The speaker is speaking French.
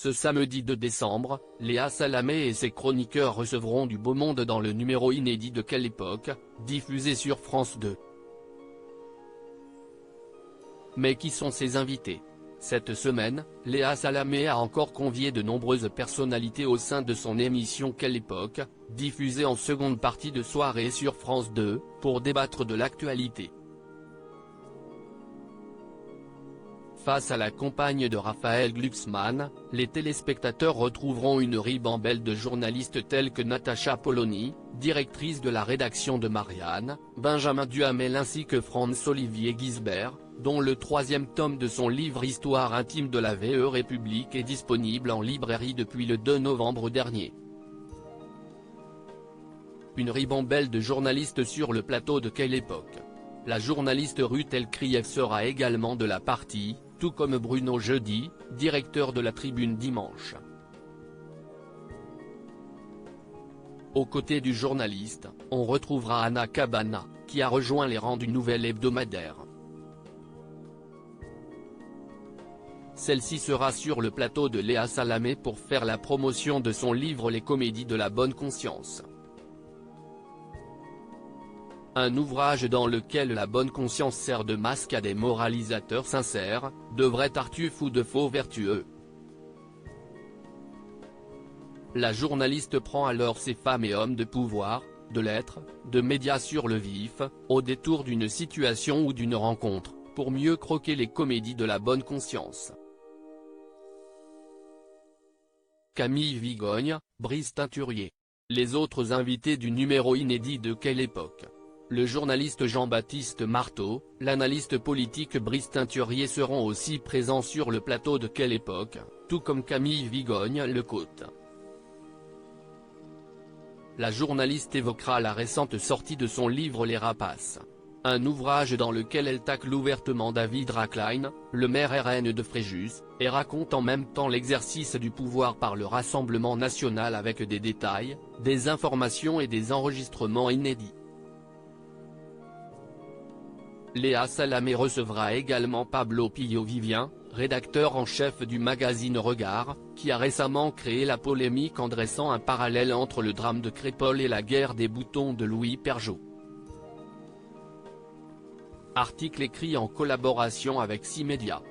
Ce samedi 2 décembre, Léa Salamé et ses chroniqueurs recevront du beau monde dans le numéro inédit de Quelle époque, diffusé sur France 2. Mais qui sont ses invités? Cette semaine, Léa Salamé a encore convié de nombreuses personnalités au sein de son émission Quelle époque, diffusée en seconde partie de soirée sur France 2, pour débattre de l'actualité. Face à la compagne de Raphaël Glucksmann, les téléspectateurs retrouveront une ribambelle de journalistes tels que Natacha Polony, directrice de la rédaction de Marianne, Benjamin Duhamel ainsi que Franz-Olivier Gisbert, dont le 3e tome de son livre Histoire intime de la VE République est disponible en librairie depuis le 2 novembre dernier. Une ribambelle de journalistes sur le plateau de Quelle époque. La journaliste Ruth Elkrieff sera également de la partie, tout comme Bruno Jeudi, directeur de la Tribune Dimanche. Aux côtés du journaliste, on retrouvera Anna Cabana, qui a rejoint les rangs du Nouvel Hebdomadaire. Celle-ci sera sur le plateau de Léa Salamé pour faire la promotion de son livre Les comédies de la bonne conscience. Un ouvrage dans lequel la bonne conscience sert de masque à des moralisateurs sincères, de vrais tartuffes ou de faux vertueux. La journaliste prend alors ces femmes et hommes de pouvoir, de lettres, de médias sur le vif, au détour d'une situation ou d'une rencontre, pour mieux croquer les comédies de la bonne conscience. Camille Vigogne, Brice Teinturier. Les autres invités du numéro inédit de Quelle époque. Le journaliste Jean-Baptiste Marteau, l'analyste politique Brice Teinturier seront aussi présents sur le plateau de Quelle époque, tout comme Camille Vigogne-Lecote. La journaliste évoquera la récente sortie de son livre Les Rapaces. Un ouvrage dans lequel elle tacle ouvertement David Rackline, le maire RN de Fréjus, et raconte en même temps l'exercice du pouvoir par le Rassemblement national avec des détails, des informations et des enregistrements inédits. Léa Salamé recevra également Pablo Pillo-Vivien, rédacteur en chef du magazine Regard, qui a récemment créé la polémique en dressant un parallèle entre le drame de Crépol et la guerre des boutons de Louis Perjot. Article écrit en collaboration avec 6 médias.